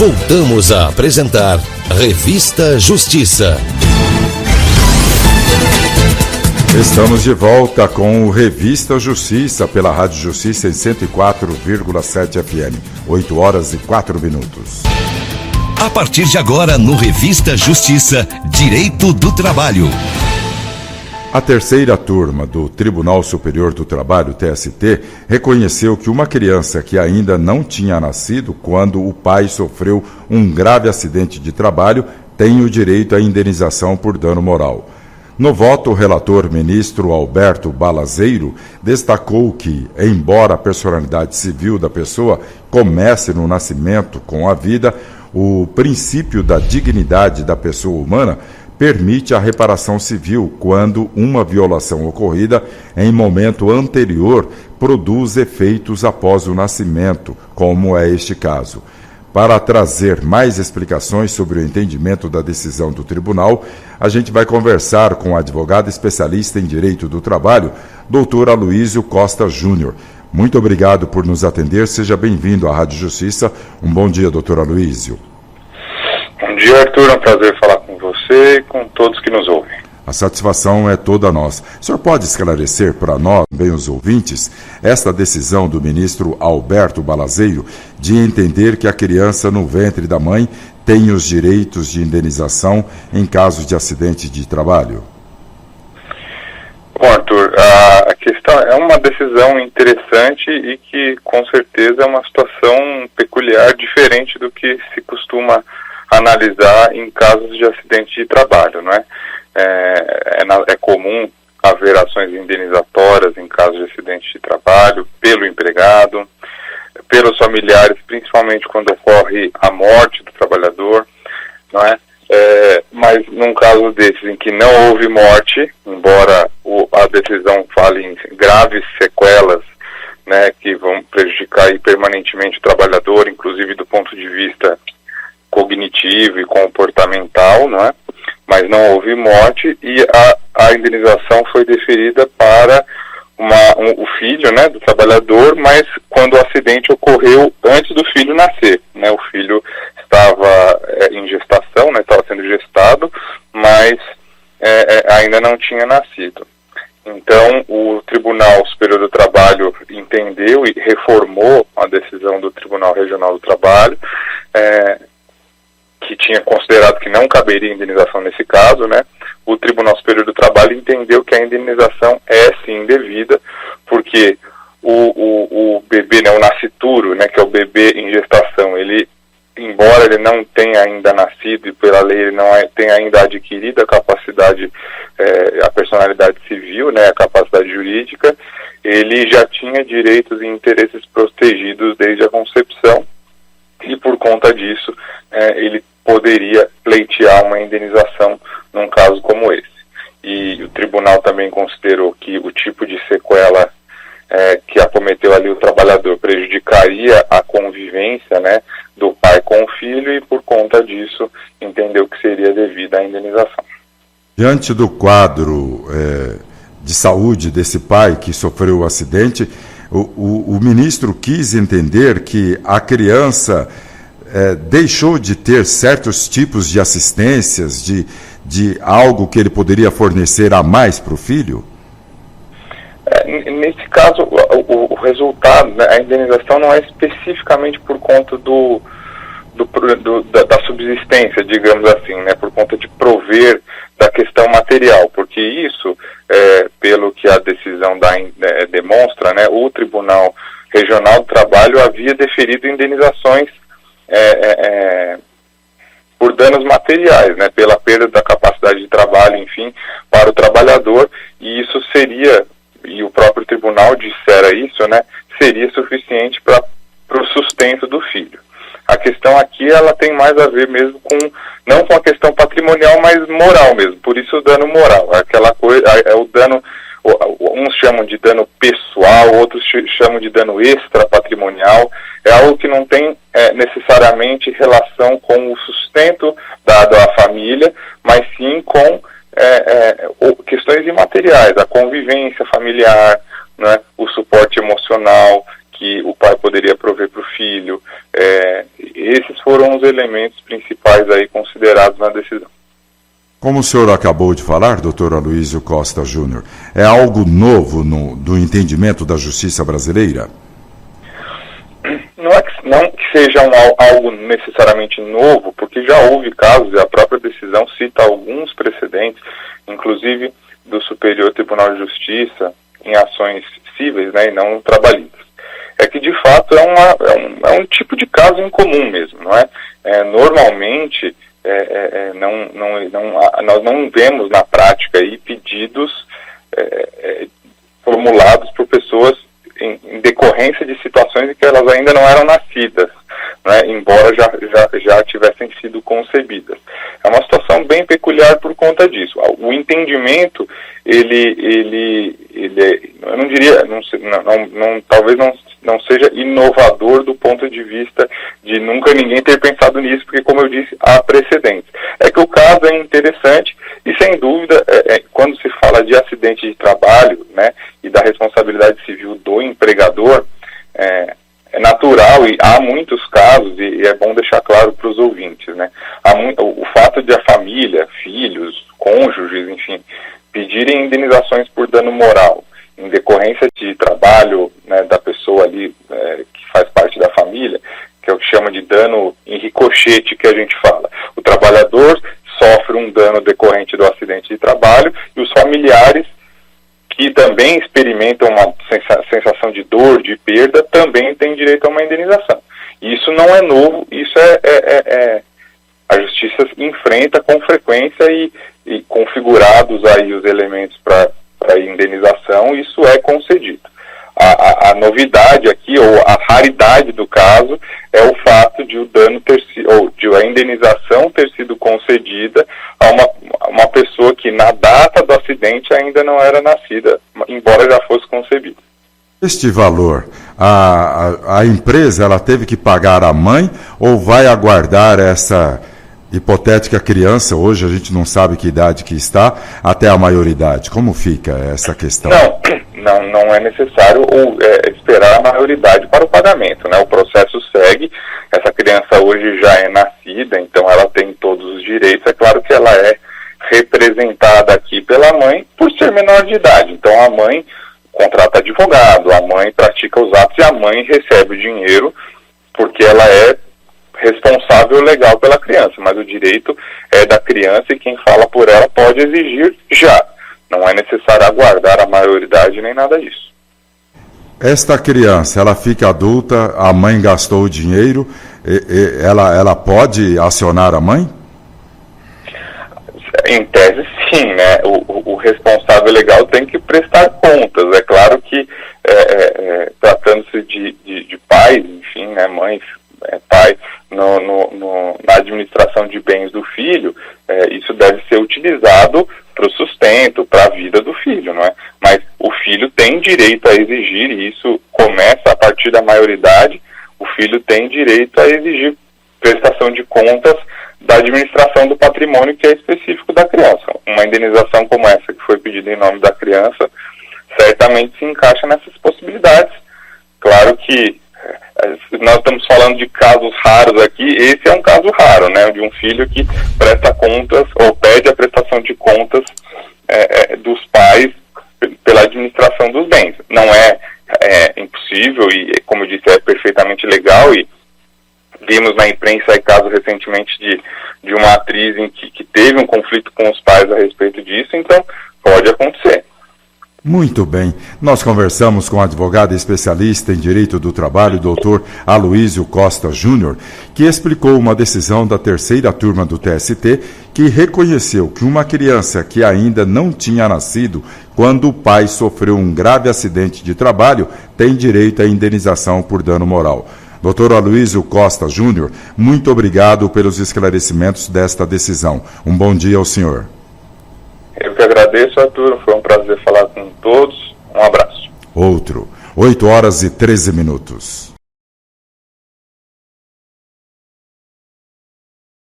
Voltamos a apresentar Revista Justiça. Estamos de volta com o Revista Justiça pela Rádio Justiça em 104,7 FM. 8 horas e 4 minutos. A partir de agora, no Revista Justiça, Direito do Trabalho. A terceira turma do Tribunal Superior do Trabalho, TST, reconheceu que uma criança que ainda não tinha nascido quando o pai sofreu um grave acidente de trabalho tem o direito à indenização por dano moral. No voto, o relator ministro Alberto Balazeiro destacou que, embora a personalidade civil da pessoa comece no nascimento com a vida, o princípio da dignidade da pessoa humana permite a reparação civil quando uma violação ocorrida em momento anterior produz efeitos após o nascimento, como é este caso. Para trazer mais explicações sobre o entendimento da decisão do tribunal, a gente vai conversar com o advogado especialista em Direito do Trabalho, doutor Aloísio Costa Júnior. Muito obrigado por nos atender. Seja bem-vindo à Rádio Justiça. Um bom dia, doutor Aloísio. Bom dia, Arthur. É um prazer falar com você e com todos que nos ouvem. A satisfação é toda nossa. O senhor pode esclarecer para nós, bem os ouvintes, esta decisão do ministro Alberto Balazeiro de entender que a criança no ventre da mãe tem os direitos de indenização em caso de acidente de trabalho? Bom, Arthur, a questão é uma decisão interessante e que, com certeza, é uma situação peculiar, diferente do que se costuma analisar em casos de acidente de trabalho, não é? É comum haver ações indenizatórias em caso de acidente de trabalho, pelo empregado, pelos familiares, principalmente quando ocorre a morte do trabalhador, não é? Mas num caso desses em que não houve morte, embora a decisão fale em graves sequelas, né, que vão prejudicar aí permanentemente o trabalhador, inclusive do ponto de vista cognitivo e comportamental, não é? Mas não houve morte e a indenização foi deferida para o filho, né, do trabalhador, mas quando o acidente ocorreu antes do filho nascer, né? O filho estava em gestação, né, estava sendo gestado, mas ainda não tinha nascido. Então, o Tribunal Superior do Trabalho entendeu e reformou a decisão do Tribunal Regional do Trabalho, que tinha considerado que não caberia indenização nesse caso, né? O Tribunal Superior do Trabalho entendeu que a indenização é sim devida, porque o bebê, né, o nascituro, né, que é o bebê em gestação, ele, embora ele não tenha ainda nascido e pela lei ele não tenha ainda adquirido a capacidade, a personalidade civil, né, a capacidade jurídica, ele já tinha direitos e interesses protegidos desde a concepção e por conta disso ele poderia pleitear uma indenização num caso como esse. E o tribunal também considerou que o tipo de sequela que acometeu ali o trabalhador prejudicaria a convivência, né, do pai com o filho e por conta disso entendeu que seria devida a indenização. Diante do quadro de saúde desse pai que sofreu o acidente, o ministro quis entender que a criança deixou de ter certos tipos de assistências, de algo que ele poderia fornecer a mais para o filho? Nesse caso, o resultado, né, a indenização não é especificamente por conta da subsistência, digamos assim, né, por conta de prover da questão material, porque isso, pelo que a decisão demonstra, né, o Tribunal Regional do Trabalho havia deferido indenizações por danos materiais, né, pela perda da capacidade de trabalho, enfim, para o trabalhador, e isso seria, e o próprio tribunal dissera isso, né, seria suficiente para o sustento do filho. A questão aqui, ela tem mais a ver mesmo não com a questão patrimonial, mas moral mesmo, por isso o dano moral, aquela coisa, o dano, uns chamam de dano pessoal, outros chamam de dano extra-patrimonial, é algo que não tem necessariamente relação com o sustento dado à família, mas sim com questões imateriais, a convivência familiar, né, o suporte emocional que o pai poderia prover para o filho, esses foram os elementos principais aí considerados na decisão. Como o senhor acabou de falar, doutor Aloysio Costa Júnior, é algo novo do entendimento da justiça brasileira? Não que seja algo necessariamente novo, porque já houve casos, e a própria decisão cita alguns precedentes, inclusive do Superior Tribunal de Justiça, em ações cíveis, né, e não trabalhistas. É que, de fato, é um tipo de caso incomum mesmo, não é? Normalmente, nós não vemos na prática aí pedidos formulados por pessoas em decorrência de situações em que elas ainda não eram nascidas, né, embora já tivessem sido concebidas. É uma situação bem peculiar por conta disso. O entendimento, eu não diria, talvez não seja inovador do ponto de vista de nunca ninguém ter pensado nisso, porque, como eu disse, há precedentes. É que o caso é interessante e, sem dúvida, quando se fala de acidente de trabalho, né, e da responsabilidade civil do empregador, é natural, e há muitos casos, e é bom deixar claro para os ouvintes, né, o fato de a família, filhos, cônjuges, enfim, pedirem indenizações por dano moral em decorrência de trabalho, né, da pessoa ali que faz parte da família, que é o que chama de dano em ricochete, que a gente fala. O trabalhador sofre um dano decorrente do acidente de trabalho e os familiares, que também experimentam uma sensação de dor, de perda, também têm direito a uma indenização. Isso não é novo, isso a justiça enfrenta com frequência e configurados aí os elementos para indenização, isso é concedido. A novidade aqui, ou a raridade do caso, é o fato de o dano de a indenização ter sido concedida a uma pessoa que na data do acidente ainda não era nascida, embora já fosse concebida. Este valor, a empresa ela teve que pagar à mãe ou vai aguardar essa hipotética criança, hoje a gente não sabe que idade que está, até a maioridade? Como fica essa questão? Não é necessário esperar a maioridade para o pagamento, né? O processo segue, essa criança hoje já é nascida, então ela tem todos os direitos. É claro que ela é representada aqui pela mãe por ser menor de idade, então a mãe contrata advogado, a mãe pratica os atos e a mãe recebe o dinheiro porque ela é responsável legal pela criança, mas o direito é da criança e quem fala por ela pode exigir já. Não é necessário aguardar a maioridade nem nada disso. Esta criança, ela fica adulta, a mãe gastou o dinheiro, ela pode acionar a mãe? Em tese, sim, né? O responsável legal tem que prestar contas. É claro que, tratando-se de pais, enfim, né, mãe, pai, na administração de bens do filho, isso deve ser utilizado para o sustento, para a vida do filho, não é? Mas o filho tem direito a exigir, e isso começa a partir da maioridade, o filho tem direito a exigir prestação de contas da administração do patrimônio que é específico da criança. Uma indenização como essa que foi pedida em nome da criança certamente se encaixa nessas possibilidades. Claro que nós estamos falando de casos raros aqui, esse é um caso raro, né, de um filho que presta contas ou pede a prestação de contas dos pais pela administração dos bens. Não é impossível e, como eu disse, é perfeitamente legal, e vimos na imprensa caso recentemente de uma atriz que teve um conflito com os pais a respeito disso, então pode acontecer. Muito bem. Nós conversamos com o advogado especialista em Direito do Trabalho, doutor Aloysio Costa Júnior, que explicou uma decisão da terceira turma do TST que reconheceu que uma criança que ainda não tinha nascido quando o pai sofreu um grave acidente de trabalho tem direito à indenização por dano moral. Doutor Aloysio Costa Júnior, muito obrigado pelos esclarecimentos desta decisão. Um bom dia ao senhor. Eu que agradeço, Arthur. Foi um prazer falar com todos. Um abraço. Outro. 8 horas e 13 minutos.